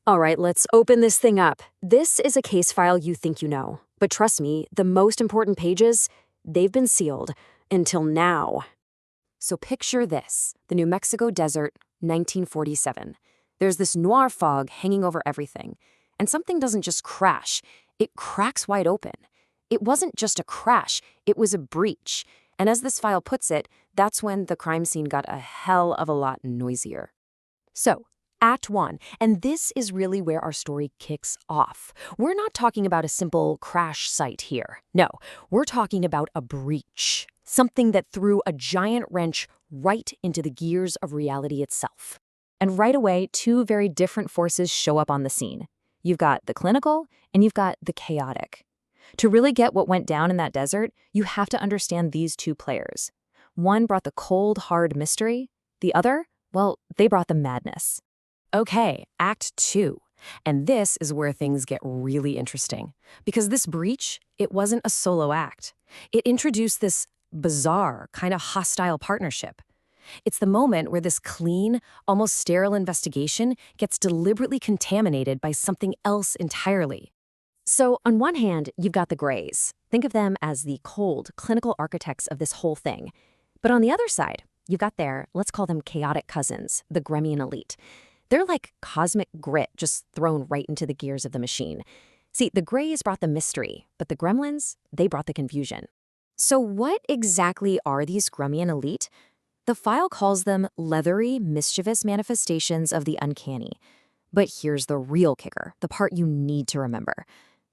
All right, let's open this thing up. This is a case file you think you know. But trust me, the most important pages, they've been sealed. Until now. So picture this, the New Mexico desert, 1947. There's this noir fog hanging over everything. And something doesn't just crash, it cracks wide open. It wasn't just a crash, it was a breach. And as this file puts it, that's when the crime scene got a hell of a lot noisier. So, Act 1, and this is really where our story kicks off. We're not talking about a simple crash site here. No, we're talking about a breach. Something that threw a giant wrench right into the gears of reality itself. And right away, two very different forces show up on the scene. You've got the clinical, and you've got the chaotic. To really get what went down in that desert, you have to understand these two players. One brought the cold, hard mystery. The other, well, they brought the madness. Okay, Act 2. And this is where things get really interesting. Because this breach, it wasn't a solo act. It introduced this bizarre, kind of hostile partnership. It's the moment where this clean, almost sterile investigation gets deliberately contaminated by something else entirely. So, on one hand, you've got the Greys. Think of them as the cold, clinical architects of this whole thing. But on the other side, you've got their, let's call them chaotic cousins, the Gremlin elite. They're like cosmic grit just thrown right into the gears of the machine. See, the Greys brought the mystery, but the Gremlins, they brought the confusion. So what exactly are these Gremlin elite? The file calls them leathery, mischievous manifestations of the uncanny. But here's the real kicker, the part you need to remember.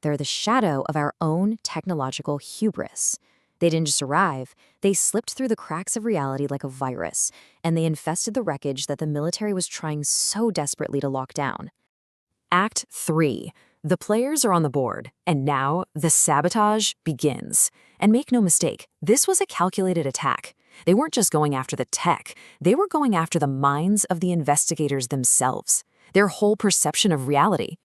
They're the shadow of our own technological hubris. They didn't just arrive, they slipped through the cracks of reality like a virus, and they infested the wreckage that the military was trying so desperately to lock down. Act 3. The players are on the board, and now the sabotage begins. And make no mistake, this was a calculated attack. They weren't just going after the tech, they were going after the minds of the investigators themselves, their whole perception of reality.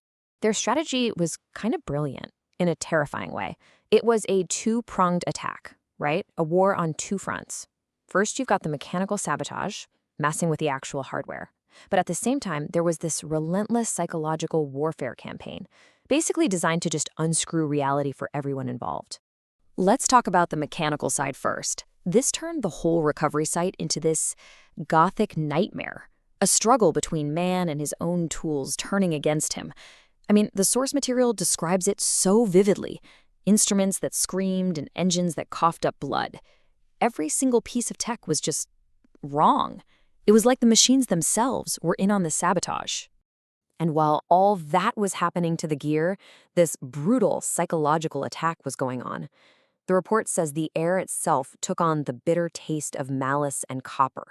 Their strategy was kind of brilliant, in a terrifying way. It was a two-pronged attack, right? A war on two fronts. First, you've got the mechanical sabotage, messing with the actual hardware. But at the same time, there was this relentless psychological warfare campaign, basically designed to just unscrew reality for everyone involved. Let's talk about the mechanical side first. This turned the whole recovery site into this gothic nightmare, a struggle between man and his own tools turning against him. I mean, the source material describes it so vividly. Instruments that screamed and engines that coughed up blood. Every single piece of tech was just wrong. It was like the machines themselves were in on the sabotage. And while all that was happening to the gear, this brutal psychological attack was going on. The report says the air itself took on the bitter taste of malice and copper.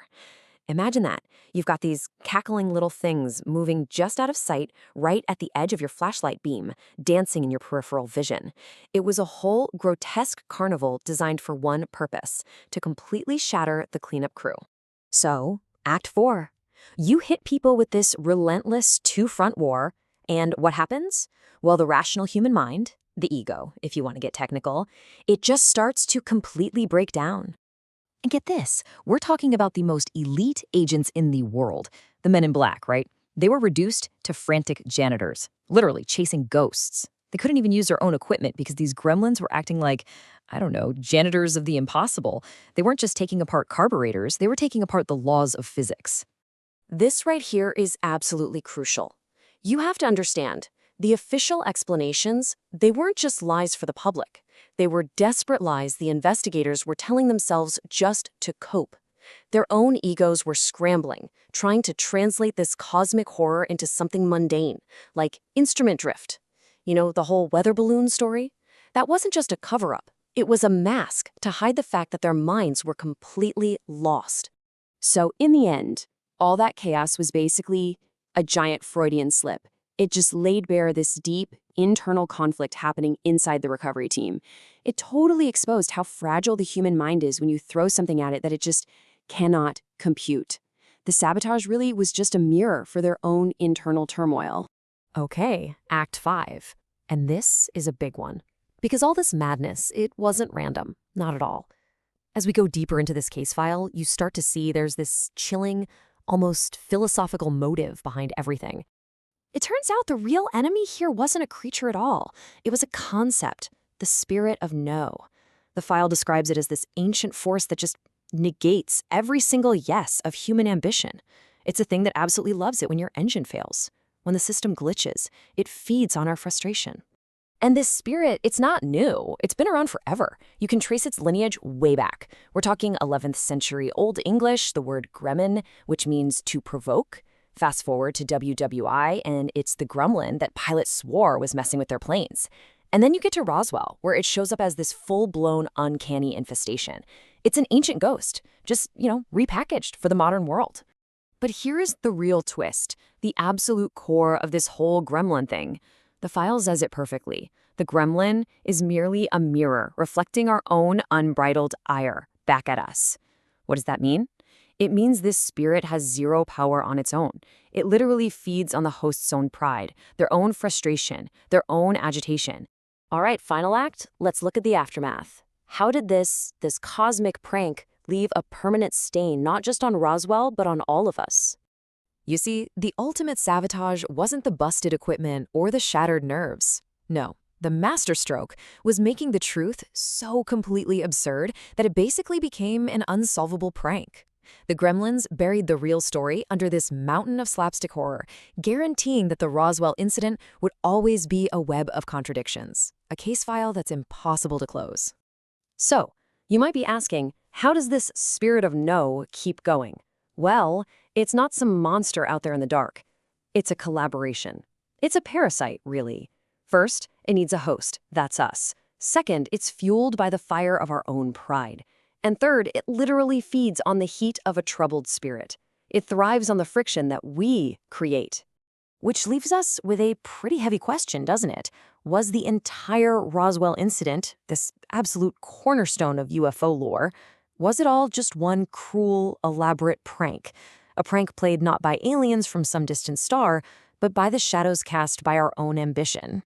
Imagine that. You've got these cackling little things moving just out of sight, right at the edge of your flashlight beam, dancing in your peripheral vision. It was a whole grotesque carnival designed for one purpose, to completely shatter the cleanup crew. So, Act 4. You hit people with this relentless two-front war, and what happens? Well, the rational human mind, the ego, if you want to get technical, it just starts to completely break down. And get this, we're talking about the most elite agents in the world, the men in black, right? They were reduced to frantic janitors, literally chasing ghosts. They couldn't even use their own equipment because these gremlins were acting like, I don't know, janitors of the impossible. They weren't just taking apart carburetors, they were taking apart the laws of physics. This right here is absolutely crucial. You have to understand, the official explanations, they weren't just lies for the public. They were desperate lies the investigators were telling themselves just to cope. Their own egos were scrambling, trying to translate this cosmic horror into something mundane, like instrument drift. You know, the whole weather balloon story? That wasn't just a cover-up. It was a mask to hide the fact that their minds were completely lost. So in the end, all that chaos was basically a giant Freudian slip. It just laid bare this deep, internal conflict happening inside the recovery team. It totally exposed how fragile the human mind is when you throw something at it that it just cannot compute. The sabotage really was just a mirror for their own internal turmoil. Okay, Act 5. And this is a big one. Because all this madness, it wasn't random. Not at all. As we go deeper into this case file, you start to see there's this chilling, almost philosophical motive behind everything. It turns out the real enemy here wasn't a creature at all. It was a concept, the spirit of no. The file describes it as this ancient force that just negates every single yes of human ambition. It's a thing that absolutely loves it when your engine fails. When the system glitches, it feeds on our frustration. And this spirit, it's not new. It's been around forever. You can trace its lineage way back. We're talking 11th century Old English, the word gremlin, which means to provoke. Fast forward to WWI, and it's the gremlin that pilots swore was messing with their planes. And then you get to Roswell, where it shows up as this full-blown uncanny infestation. It's an ancient ghost, just, repackaged for the modern world. But here's the real twist, the absolute core of this whole gremlin thing. The file says it perfectly. The gremlin is merely a mirror reflecting our own unbridled ire back at us. What does that mean? It means this spirit has zero power on its own. It literally feeds on the host's own pride, their own frustration, their own agitation. All right, final act, let's look at the aftermath. How did this cosmic prank leave a permanent stain not just on Roswell, but on all of us? You see, the ultimate sabotage wasn't the busted equipment or the shattered nerves. No, the masterstroke was making the truth so completely absurd that it basically became an unsolvable prank. The Gremlins buried the real story under this mountain of slapstick horror, guaranteeing that the Roswell incident would always be a web of contradictions, a case file that's impossible to close. So, you might be asking, how does this spirit of no keep going? Well, it's not some monster out there in the dark. It's a collaboration. It's a parasite, really. First, it needs a host. That's us. Second, it's fueled by the fire of our own pride. And third, it literally feeds on the heat of a troubled spirit. It thrives on the friction that we create. Which leaves us with a pretty heavy question, doesn't it? Was the entire Roswell incident, this absolute cornerstone of UFO lore, was it all just one cruel, elaborate prank? A prank played not by aliens from some distant star, but by the shadows cast by our own ambition.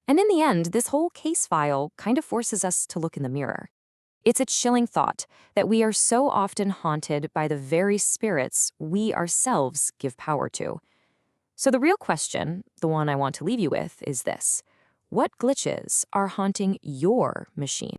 And in the end, this whole case file kind of forces us to look in the mirror. It's a chilling thought that we are so often haunted by the very spirits we ourselves give power to. So the real question, the one I want to leave you with, is this: what glitches are haunting your machine?